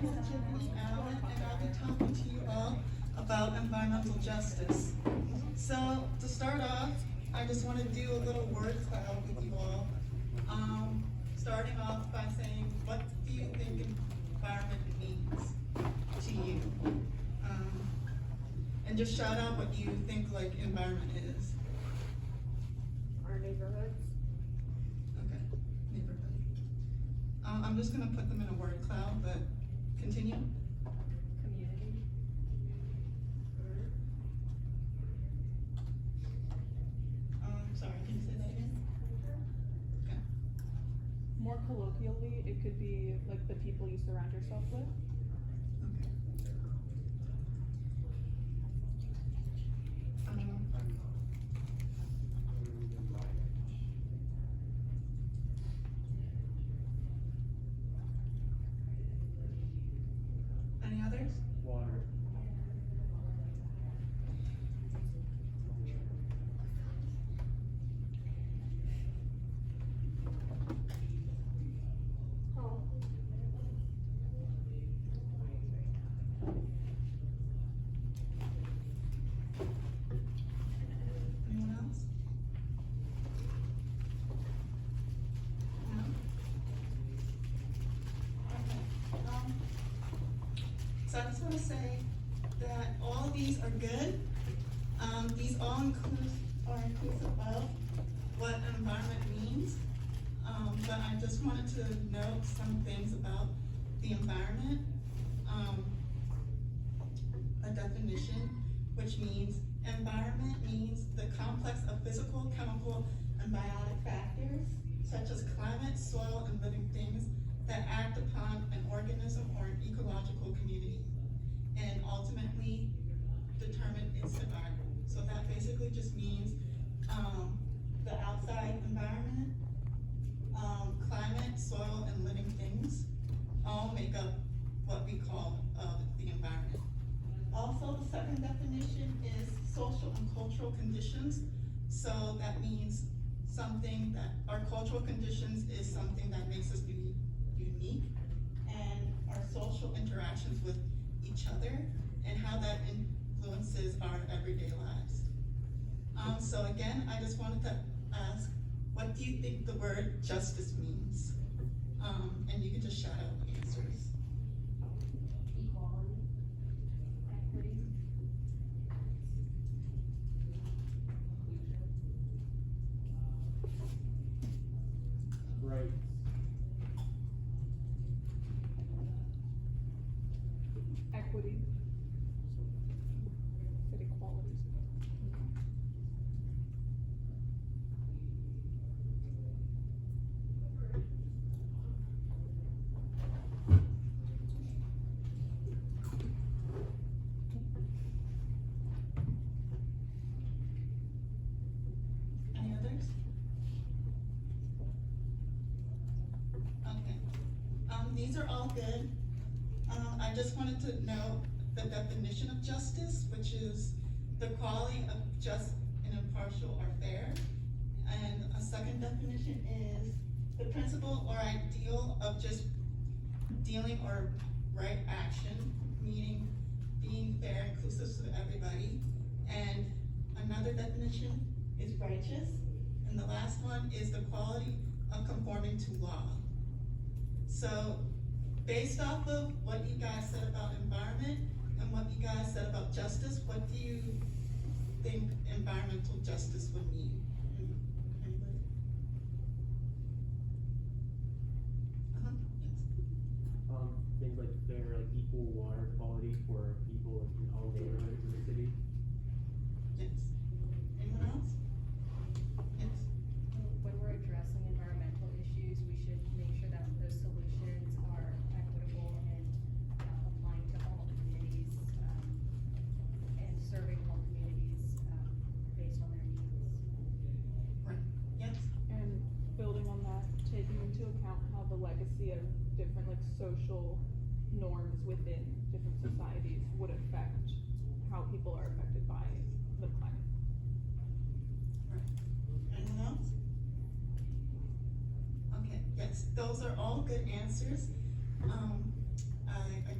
is Tiffany Allen, and I'll be talking to you all about environmental justice. So, to start off, I just want to do a little word cloud with you all. Starting off by saying, what do you think environment means to you? And just shout out what you think like environment is. Our neighborhoods. Okay, neighborhood. I'm just gonna put them in a word cloud, but continue. Community. Sorry, can you say that again? Okay. More colloquially, it could be like the people you surround yourself with. Okay. Any others? Water. Home. Anyone else? No? Okay. So I just want to say that all these are good. These all are inclusive of what environment means. But I just wanted to note some things about the environment. A definition, which means environment means the complex of physical, chemical, and biotic factors, such as climate, soil, and living things that act upon an organism or an ecological community, and ultimately determine its survival. So that basically just means the outside environment, climate, soil, and living things all make up what we call the environment. Also, the second definition is social and cultural conditions. So that means something that our cultural conditions is something that makes us unique, and our social interactions with each other and how that influences our everyday lives. So again, I just wanted to ask, what do you think the word justice means? And you can just shout out the answers. Equality. Equity. Right. Equity. Said equality. Any others? Okay. These are all good. I just wanted to know the definition of justice, which is the quality of just and impartial or fair. And a second definition is the principle or ideal of just dealing or right action, meaning being fair, inclusive to everybody. And another definition is righteous. And the last one is the quality of conforming to law. So based off of what you guys said about environment and what you guys said about justice, what do you think environmental justice would mean? Anybody? Yes. Things like fair, like equal water quality for people in all neighborhoods in the city. Yes. Anyone else? Yes. When we're addressing environmental issues, we should make sure that those solutions are equitable and applying to all communities and serving all communities based on their needs. Right. Yes. And building on that, taking into account how the legacy of different like social norms within different societies would affect how people are affected by the climate. Right. Anyone else? Okay, yes, those are all good answers. I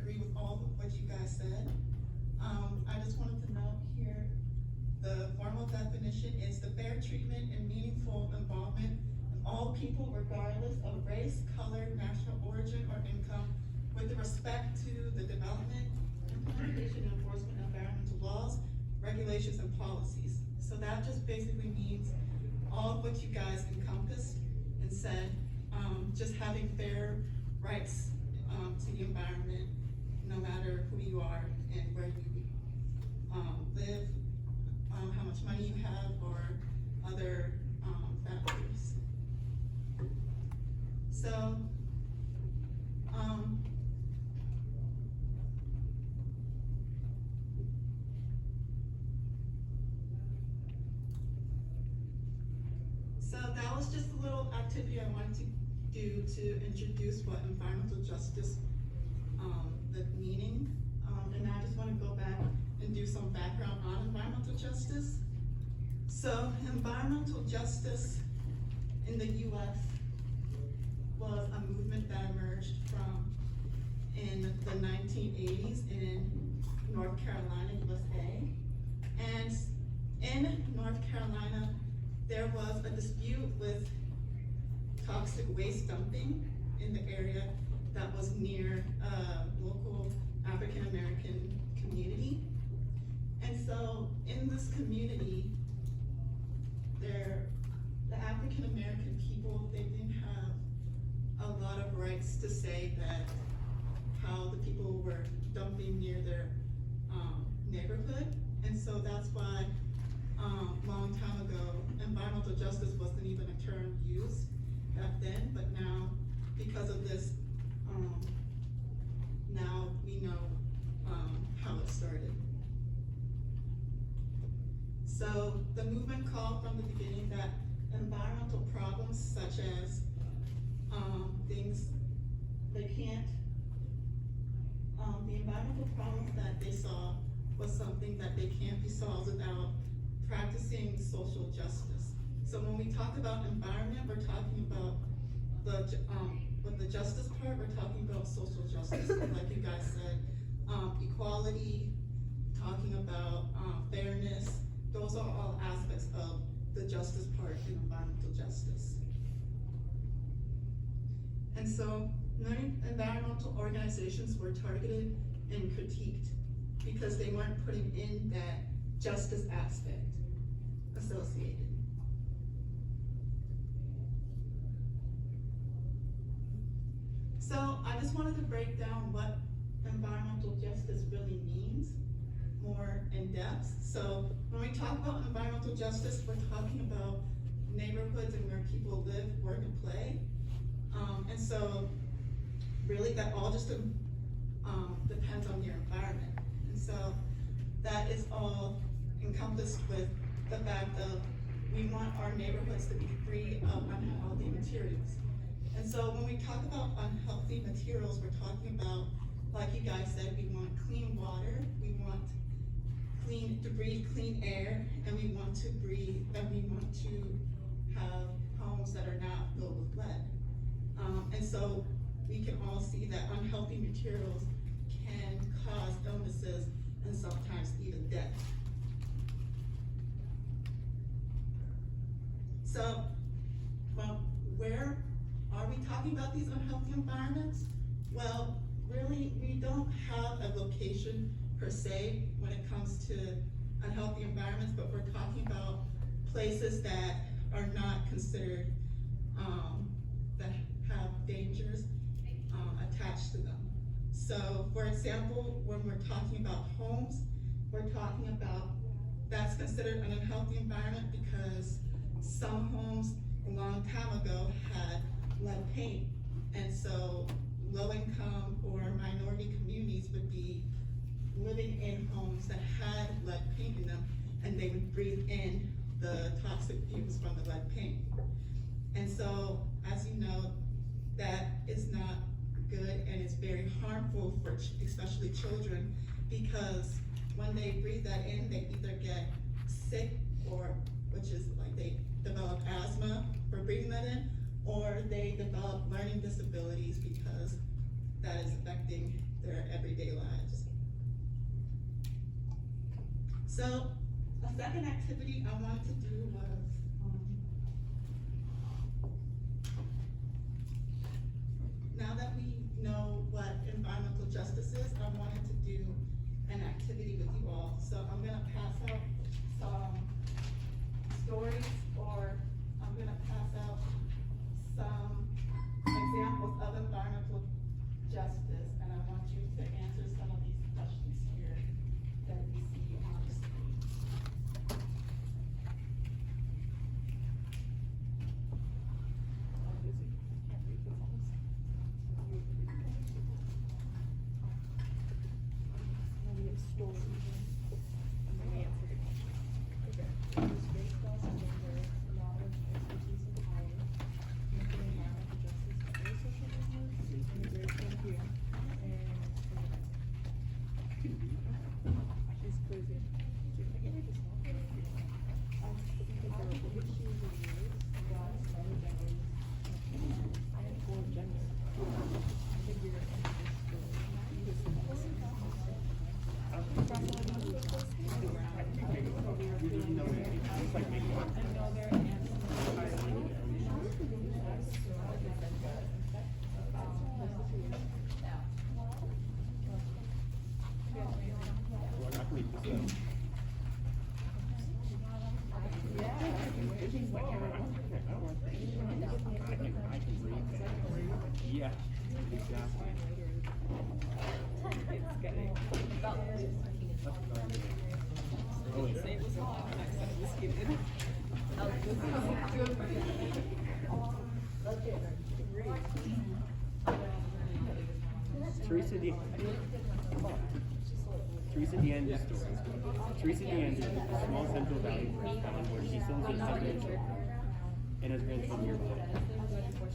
definition is the fair treatment and meaningful involvement of all people regardless of race, color, national origin, or income, with respect to the development, implementation, and enforcement of environmental laws, regulations, and policies. So that just basically means all of what you guys encompassed and said, just having fair rights to the environment, no matter who you are and where you live, how much money you have, or other factors. So, so that was just a little activity I wanted to do to introduce what environmental justice, the meaning, and I just want to go back and do some background on environmental justice. So environmental justice in the US was a movement that emerged in the 1980s in North Carolina, USA. And in North Carolina, there was a dispute with toxic waste dumping in the area that was near a local African American community. And so in this community, the African American people, they didn't have a lot of rights to say that how the people were dumping near their neighborhood. And so that's why long time ago, environmental justice wasn't even a term used back then, but now, because of this, now we know how it started. So the movement called from the beginning that environmental problems such as things they can't, the environmental problems that they saw was something that they can't be solved without practicing social justice. So when we talk about environment, we're talking about with the justice part, we're talking about social justice, like you guys said, equality, talking about fairness. Those are all aspects of the justice part in environmental justice. And so many environmental organizations were targeted and critiqued because they weren't putting in that justice aspect associated. So I just wanted to break down what environmental justice really means more in depth. So when we talk about environmental justice, we're talking about neighborhoods and where people live, work, and play. And so really that all just depends on your environment. And so that is all encompassed with the fact of we want our neighborhoods to be free of unhealthy materials. And so when we talk about unhealthy materials, we're talking about, like you guys said, we want clean water, we want to breathe clean air, and we want to have homes that are not filled with lead. And so we can all see that unhealthy materials can cause illnesses and sometimes even death. So, well, where are we talking about these unhealthy environments? Well, really, we don't have a location per se when it comes to unhealthy environments, but we're talking about places that are not considered, that have dangers attached to them. So, for example, when we're talking about homes, we're talking about that's considered an unhealthy environment because some homes a long time ago had lead paint, and so low-income or minority communities would be living in homes that had lead paint in them, and they would breathe in the toxic fumes from the lead paint. And so, as you know, that is not good, and it's very harmful for especially children, because when they breathe that in, they either get sick, or which is like they develop asthma for breathing that in, or they develop learning disabilities because that is affecting their everyday lives. So A second activity I wanted to do was, now that we know what environmental justice is, I wanted to do an activity with you all. So I'm gonna pass out some stories, or I'm gonna pass out some examples of environmental justice, and I want you to answer some of these questions here that we see on the screen. I'm busy. Can't read this on this. And we have stories. And then we answer the question. Okay. Use race, class, and gender, knowledge, expertise, and power, making environmental justice a very social movement, immigration, Thank you. and She's crazy. I can read this one. Consider issues of race, class, other genders, and or gender. Figure into this story. And know their Yeah, exactly. It's getting. Oh, yeah. Say it was long, I said it was skipping. Teresa DeAnge's story. Teresa DeAnge is a small Central Valley town where she sells her husband children and has grandchildren nearby.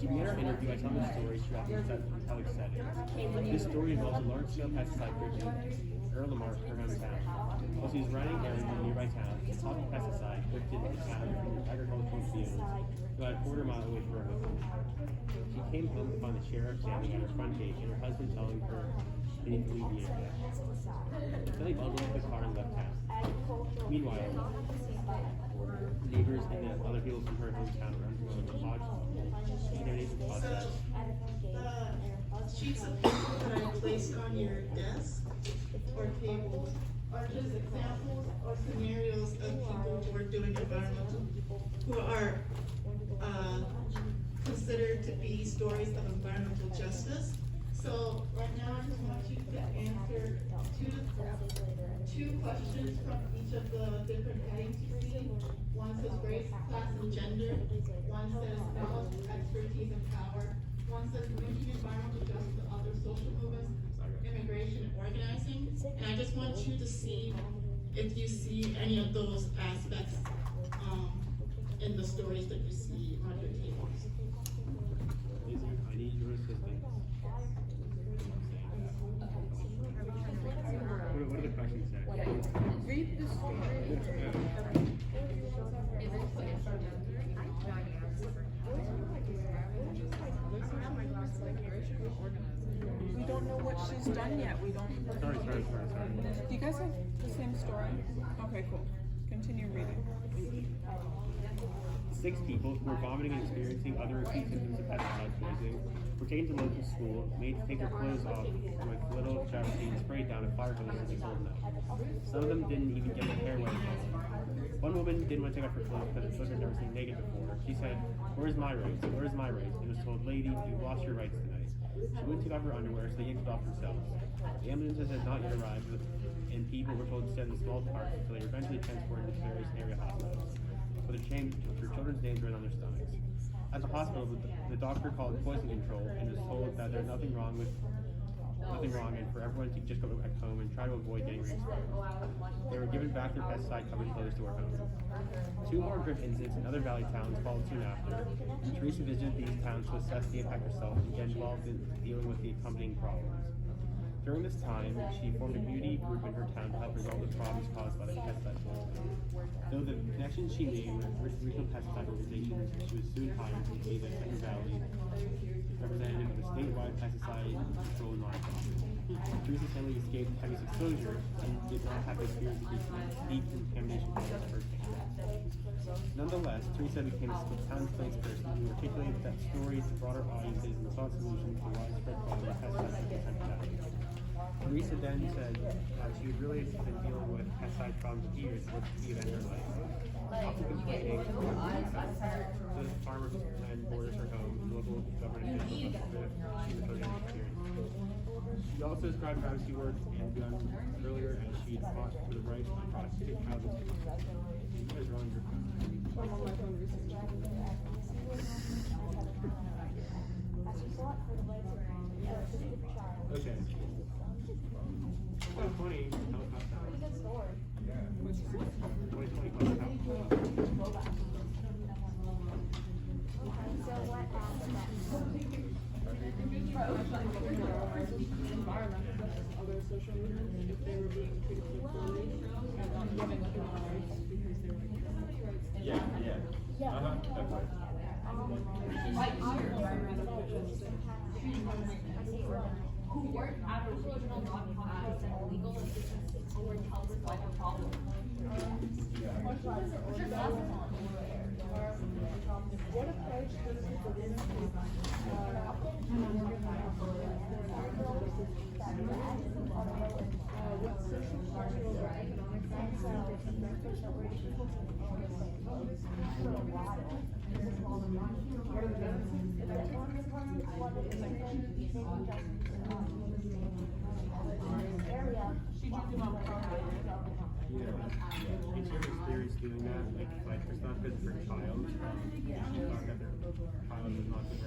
She began our interview by telling a story she often tells settings. This story involves a large-scale pesticide purchase in Earl Lamar, her hometown. While she was riding errands in a nearby town, a toxic pesticide drifted into town from an agricultural field about a quarter-mile away from her home. She came home to find the sheriff standing at her front gate and her husband telling her they need to leave the area. Then they bundled up the car and left town. Meanwhile, neighbors and the other people from her hometown were undergoing the contamination process. The sheets of paper that I placed on your desk or tables are just examples or scenarios of people who are doing environmental, who are considered to be stories of environmental justice. So right now I just want you to answer two questions from each of the different headings you see. One says race, class, and gender. One says knowledge, expertise, and power. One says linking environmental justice to other social movements, immigration, and organizing. And I just want you to see if you see any of those aspects in the stories that you see on your tables. Izzy, I need your assistance. What do the questions say? Read the story. We don't know what she's done yet. We don't. Sorry. Do you guys have the same story? Okay, cool. Continue reading. 6 people who were vomiting and experiencing other acute symptoms of pesticide poisoning were taken to local school, made to take their clothes off with little kerosene sprayed down a fire hose and they told no. Some of them didn't even get their hair wet. One woman didn't want to take off her clothes because her children had never seen naked before. She said, "Where's my rights? Where's my rights?" And was told, "Lady, you've lost your rights tonight." She wouldn't take off her underwear, so they yanked it off themselves. The ambulances had not yet arrived, and people were told to stand in small carts until they were eventually transported to various area hospitals. With their children's names written on their stomachs. At the hospital, the doctor called poison control and was told that there's nothing wrong, and for everyone to just go back home and try to avoid getting re-exposed. They were given back their pesticide-covered clothes to our home. 2 more drip incidents in other valley towns followed soon after. Teresa visited these towns to assess the impact herself and get involved in dealing with the accompanying problems. During this time, she formed a community group in her town to help resolve the problems caused by the pesticide poisoning. Though the connections she made with regional pesticide organizations, she was soon hired to be the Central Valley representative of the statewide pesticide control nonprofit. Teresa's family escaped heavy exposure and did not have to experience deep contamination problems firsthand. Nonetheless, Teresa became a town spokesperson who articulated that stories to broader audiences and sought solutions to widespread problem of pesticides in Central Valley. Teresa then said she had really been dealing with pesticide problems for years with the event in her life. Often complaining the farmers and borders her home, and local government officials that she was her experience. She also described how she worked and done earlier as she had fought for the rights of prostitute houses. You guys are on your I'm on my phone research. Okay. 2020, tell us about that. 2020, tell us about Other social movements, if they were being treated equally and not given human rights because they were Who worked Aboriginal non-contact and legal assistance or help solve a problem. What approach does the women what social, cultural, or economic factors What are the benefits? Yeah. It's your experience doing that, like it's not good for a child. She thought that their child was not good for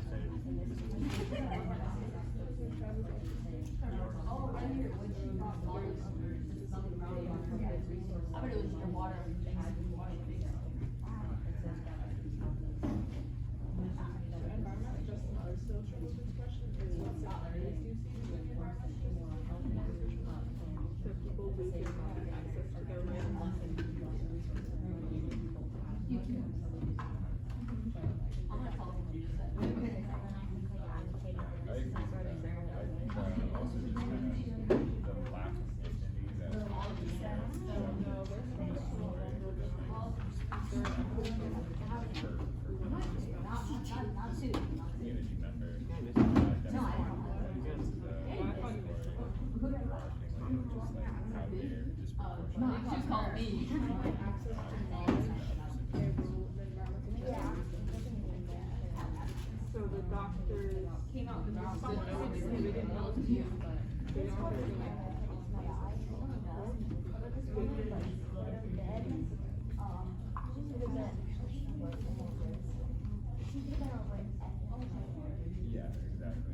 I bet it was your water. Environmental justice or social expression is what similarities do you see between your that people losing access to their land. I'm gonna call it what you said. I agree with that. Also just kind of the lack of dignity that community member. No, I don't. No, she's calling me. So the doctors came out with they didn't know what to do, but they are doing Yeah, exactly.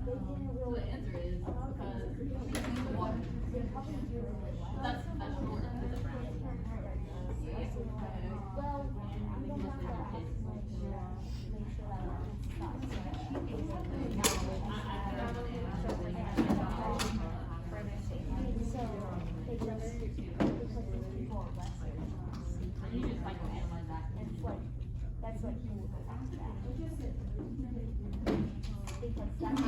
So the answer is because we clean the water. That's short to the brand. And you just psychoanalyze that. That's like because that's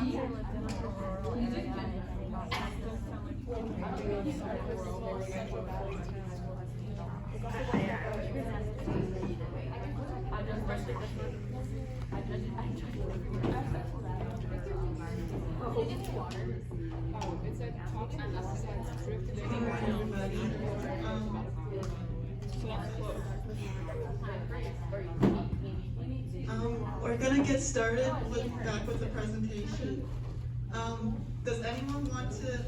it said toxic pesticides drifted We're gonna get started back with the presentation. Does anyone want to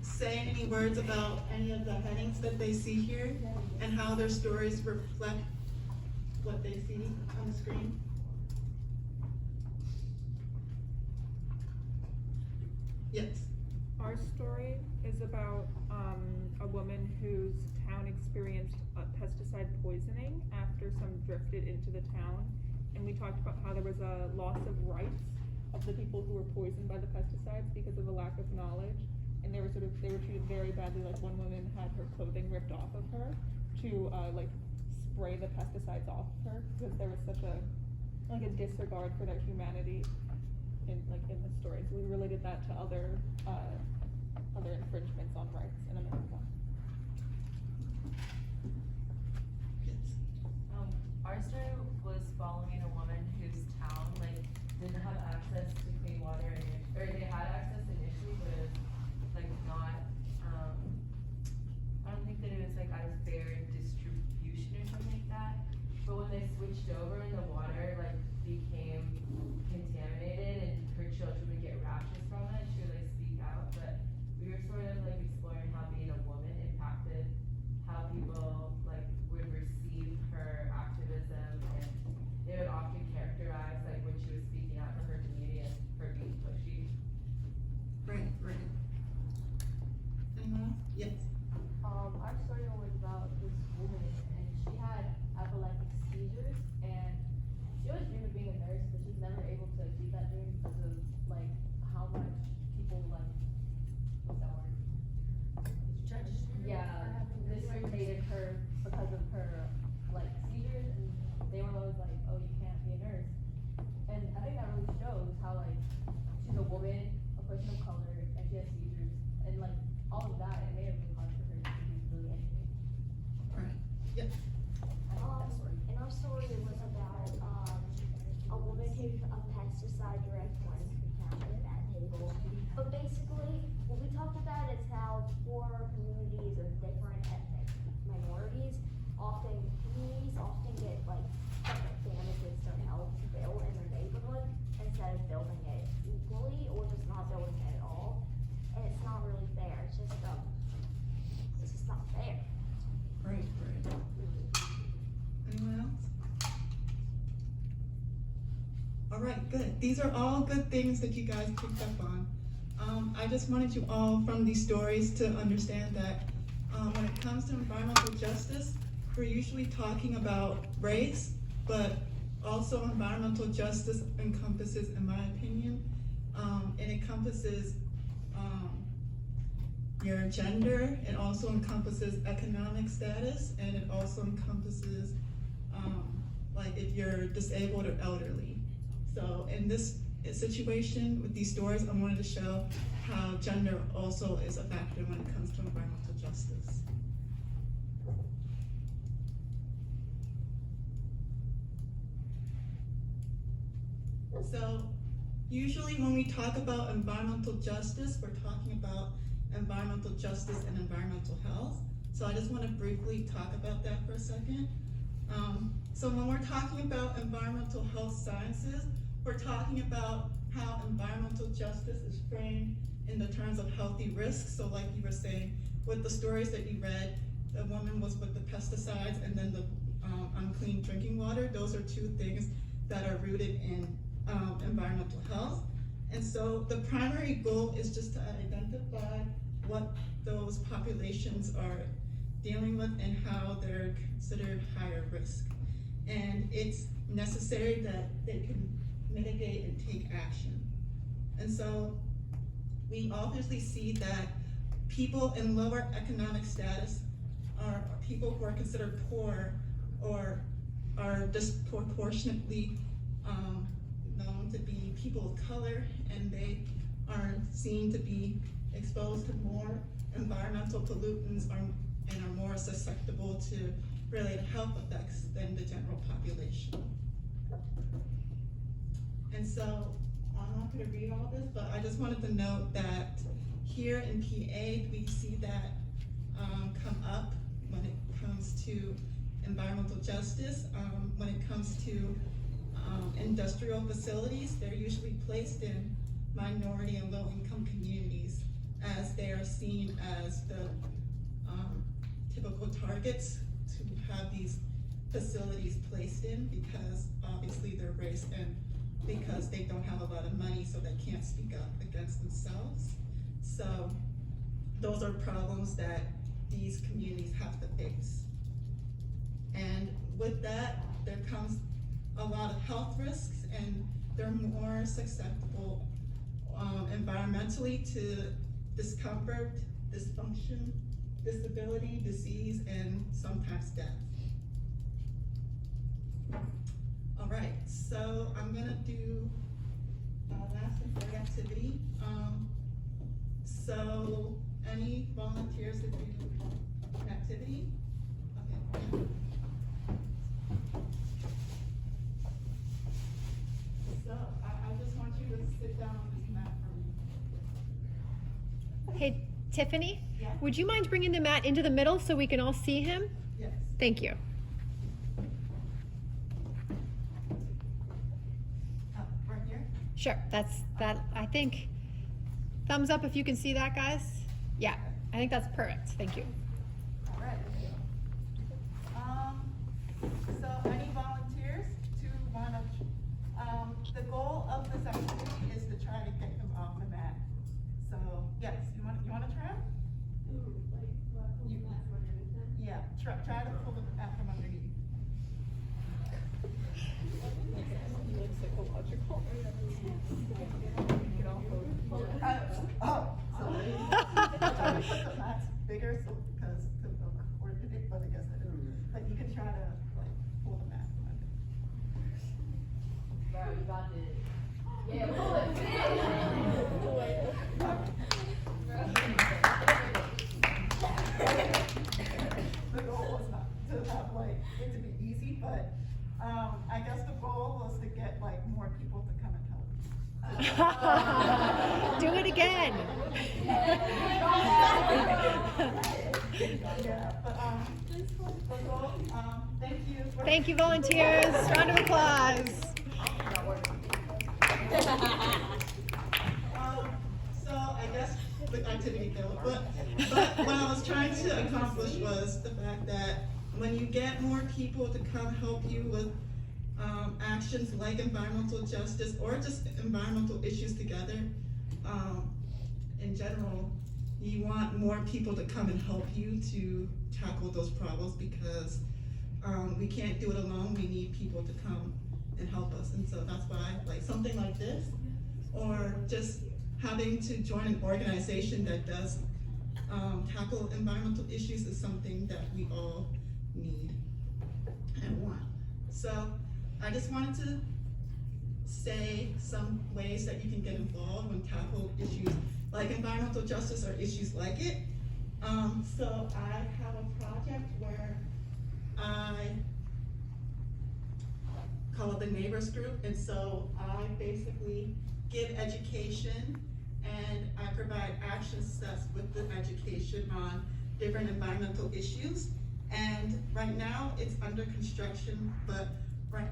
say any words about any of the headings that they see here and how their stories reflect what they see on the screen? Yes. Our story is about a woman whose town experienced pesticide poisoning after some drifted into the town. And we talked about how there was a loss of rights of the people who were poisoned by the pesticides because of a lack of knowledge. they were treated very badly. Like one woman had her clothing ripped off of her to like spray the pesticides off of her because there was such a disregard for their humanity in the story. So we related that to other infringements on rights in America. Our story was following a woman whose town didn't have access to clean water, or they had access initially, but it was not. I don't think that it was out of fair distribution or something like that. But when they switched over and the water became contaminated and her children would get rashes from it, she would speak out. But we were sort of exploring how being a woman impacted how people would receive her activism, and they would often characterize when she was speaking out for her community as her being pushy. Right. Anyone else? Yes. Our story was about this woman, and she had epileptic seizures, and she always dreamed of being a nurse, but she was never able to achieve that dream because of how much people what's that word? Yeah, discriminated her because of her seizures, and they were always oh, you can't be a nurse. And I think that really shows how she's a woman, a person of color, and she has seizures, and all of that, it made it really hard for her to do really anything. Right. Yep. In our story, it was about a woman who a pesticide direct one encountered at table. But basically, what we talked about is how poor communities or different ethnic minorities communities often get damages to help build in their neighborhood instead of building it equally or just not building it at all. And it's not really fair. It's just not fair. Right. Anyone else? All right, good. These are all good things that you guys picked up on. I just wanted you all from these stories to understand that when it comes to environmental justice, we're usually talking about race, but also environmental justice encompasses, in my opinion, it encompasses your gender, it also encompasses economic status, and it also encompasses if you're disabled or elderly. So in this situation with these stories, I wanted to show how gender also is a factor when it comes to environmental justice. So usually when we talk about environmental justice, we're talking about environmental justice and environmental health. So I just want to briefly talk about that for a second. So when we're talking about environmental health sciences, we're talking about how environmental justice is framed in the terms of healthy risks. So like you were saying, with the stories that you read, the woman was with the pesticides and then the unclean drinking water. Those are two things that are rooted in environmental health. And so the primary goal is just to identify what those populations are dealing with and how they're considered higher risk. And it's necessary that they can mitigate and take action. And so we obviously see that people in lower economic status are people who are considered poor or are disproportionately known to be people of color, and they are seen to be exposed to more environmental pollutants and are more susceptible to related health effects than the general population. And so I'm not going to read all this, but I just wanted to note that here in PA, we see that come up when it comes to environmental justice. When it comes to industrial facilities, they're usually placed in minority and low-income communities as they are seen as the typical targets to have these facilities placed in, because obviously they're race and because they don't have a lot of money, so they can't speak up against themselves. So those are problems that these communities have to face. And with that, there comes a lot of health risks, and they're more susceptible environmentally to discomfort, dysfunction, disability, disease, and sometimes death. All right, so I'm gonna do last and third activity. So any volunteers to do an activity? Okay. So I just want you to sit down on this mat for me. Hey, Tiffany, Yeah. would you mind bringing the mat into the middle so we can all see him? Yes. Thank you. Right here? Sure, that's that. I think thumbs up if you can see that, guys. Yeah, I think that's perfect. Thank you. All right. So any volunteers to want to, the goal of this activity is to try to get him off the mat. So, yes, you want to try? Yeah, try to pull the mat from underneath. Psychological. Try to put the mats bigger so because to coordinate, but I guess I didn't. But you can try to like pull the mat from underneath. Bro, you got this. Yeah, pull it. The goal was not to have like it to be easy, but I guess the goal was to get like more people to come and help. Do it again. Yeah, but the goal, thank you. Thank you, volunteers. Round of applause. So I guess the activity failed, but what I was trying to accomplish was the fact that when you get more people to come help you with actions like environmental justice or just environmental issues together, in general, you want more people to come and help you to tackle those problems because we can't do it alone. We need people to come and help us, and so that's why like something like this, or just having to join an organization that does tackle environmental issues is something that we all need and want. So I just wanted to say some ways that you can get involved when tackle issues like environmental justice or issues like it. So I have a project where I call it the Neighbors Group, and so I basically give education and I provide action steps with the education on different environmental issues. And right now it's under construction, but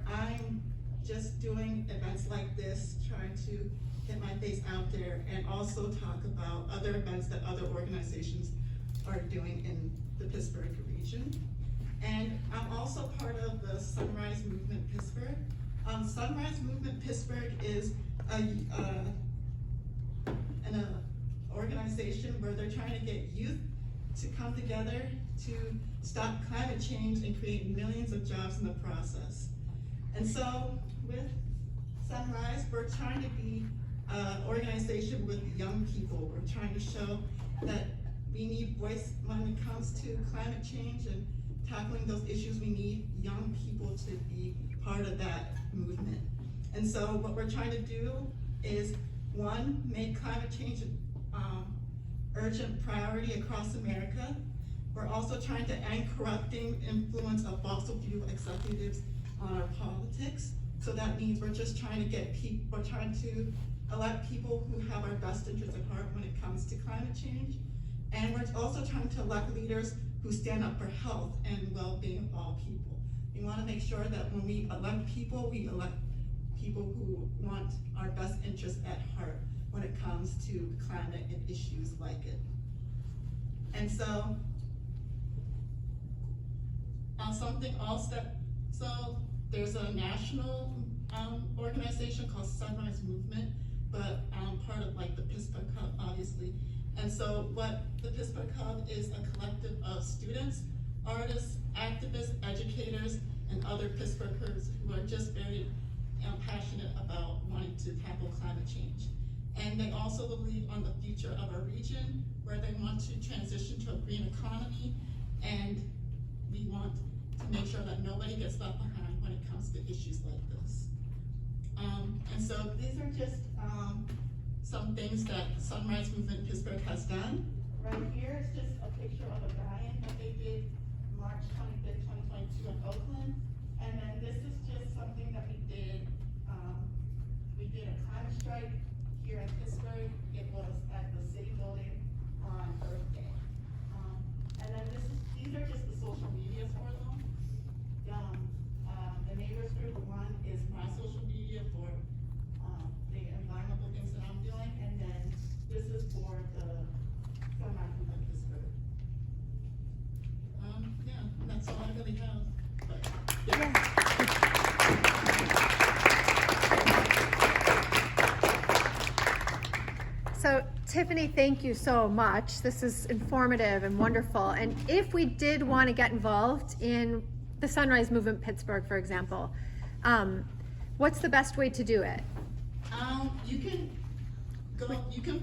I'm just doing events like this, trying to get my face out there and also talk about other events that other organizations are doing in the Pittsburgh region. And I'm also part of the Sunrise Movement Pittsburgh. Sunrise Movement Pittsburgh is an organization where they're trying to get youth to come together to stop climate change and create millions of jobs in the process. And so with Sunrise, we're trying to be an organization with young people. We're trying to show that we need voice when it comes to climate change and tackling those issues. We need young people to be part of that movement. And so what we're trying to do is, one, make climate change urgent priority across America. We're also trying to end corrupting influence of fossil fuel executives on our politics. So that means we're just trying to get we're trying to elect people who have our best interests at heart when it comes to climate change. And we're also trying to elect leaders who stand up for health and well-being of all people. We want to make sure that when we elect people who want our best interests at heart when it comes to climate and issues like it. And so, so there's a national organization called Sunrise Movement, but I'm part of like the Pittsburgh Hub, obviously. And so what the Pittsburgh Hub is a collective of students, artists, activists, educators, and other Pittsburghers who are just very passionate about wanting to tackle climate change. And they also believe on the future of our region want to transition to a green economy, and we want to make sure that nobody gets left behind when it comes to issues like this. And so these are just some things that Sunrise Movement Pittsburgh has done. Right here is just a picture of a die-in that they did March 25th, 2022 in Oakland. And then this is just something that we did. We did a climate strike here in Pittsburgh. It was at the city building on Earth Day. And then these are just the social medias for them. The neighbors group one is my social media for the environmental things that I'm doing, and then this is for the Sunrise Movement Pittsburgh. Yeah, that's all I really have. But So Tiffany, thank you so much. This is informative and wonderful. And if we did want to get involved in the Sunrise Movement Pittsburgh, for example, what's the best way to do it? You can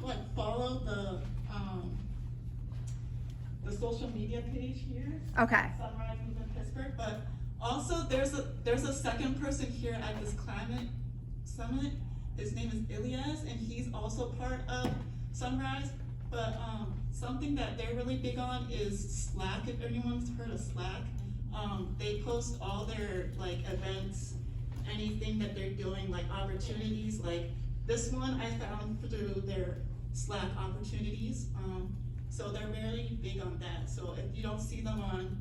like follow the social media page here. Okay. Sunrise Movement Pittsburgh, but also there's a second person here at this climate summit. His name is Ilyas, and he's also part of Sunrise. But something that they're really big on is Slack. If anyone's heard of Slack, they post all their like events, anything that they're doing, like opportunities. Like this one I found through their Slack opportunities. So they're really big on that. So if you don't see them on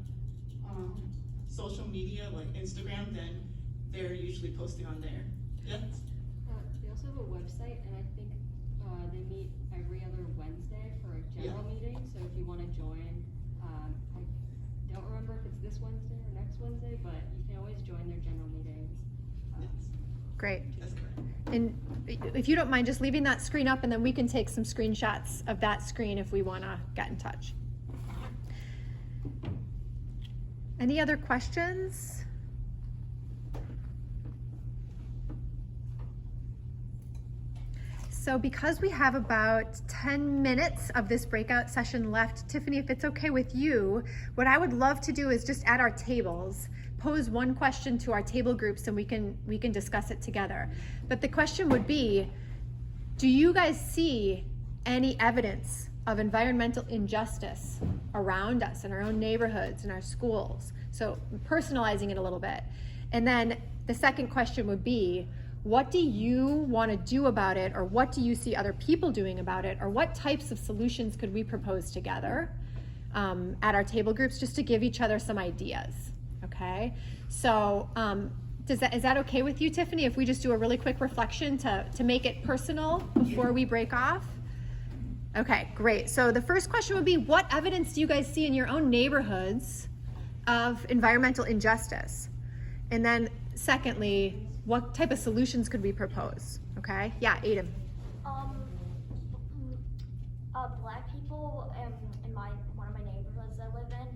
social media like Instagram, then they're usually posting on there. Yes. They also have a website, and I think they meet every other Wednesday for a general meeting. So if you want to join, I don't remember if it's this Wednesday or next Wednesday, but you can always join their general meetings. Great. That's correct. And if you don't mind just leaving that screen up, and then we can take some screenshots of that screen if we want to get in touch. Any other questions? So because we have about 10 minutes of this breakout session left, Tiffany, if it's okay with you, what I would love to do is just at our tables, pose one question to our table groups, and we can discuss it together. But the question would be, do you guys see any evidence of environmental injustice around us, in our own neighborhoods, in our schools? So personalizing it a little bit. And then the second question would be, what do you want to do about it, or what do you see other people doing about it, or what types of solutions could we propose together at our table groups, just to give each other some ideas? Okay, so is that okay with you, Tiffany, if we just do a really quick reflection to make it personal before we break off? Okay, great. So the first question would be, what evidence do you guys see in your own neighborhoods of environmental injustice? And then secondly, what type of solutions could we propose? Okay, yeah, Aiden. Black people in one of my neighborhoods I live in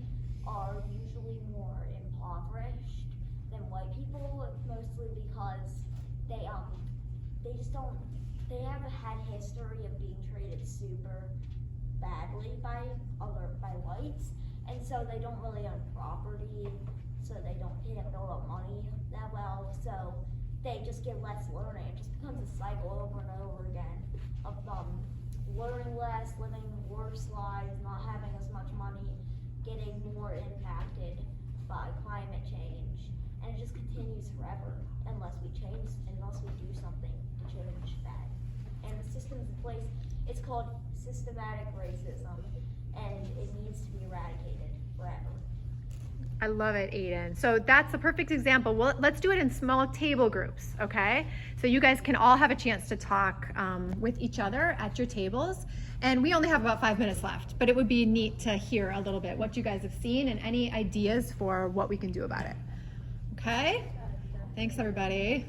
are usually more impoverished than white people, mostly because they have had history of being treated super badly by whites, and so they don't really own property, so they can't build up money that well, so they just get less learning. It just becomes a cycle over and over again of learning less, living worse lives, not having as much money, getting more impacted by climate change, and it just continues forever unless we do something to change that. And the system's in place. It's called systematic racism, and it needs to be eradicated forever. I love it, Aiden. So that's a perfect example. Well, let's do it in small table groups, okay? So you guys can all have a chance to talk with each other at your tables. And we only have about 5 minutes left, but it would be neat to hear a little bit what you guys have seen and any ideas for what we can do about it. Okay? Thanks, everybody.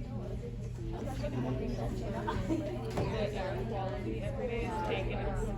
Every day is taken.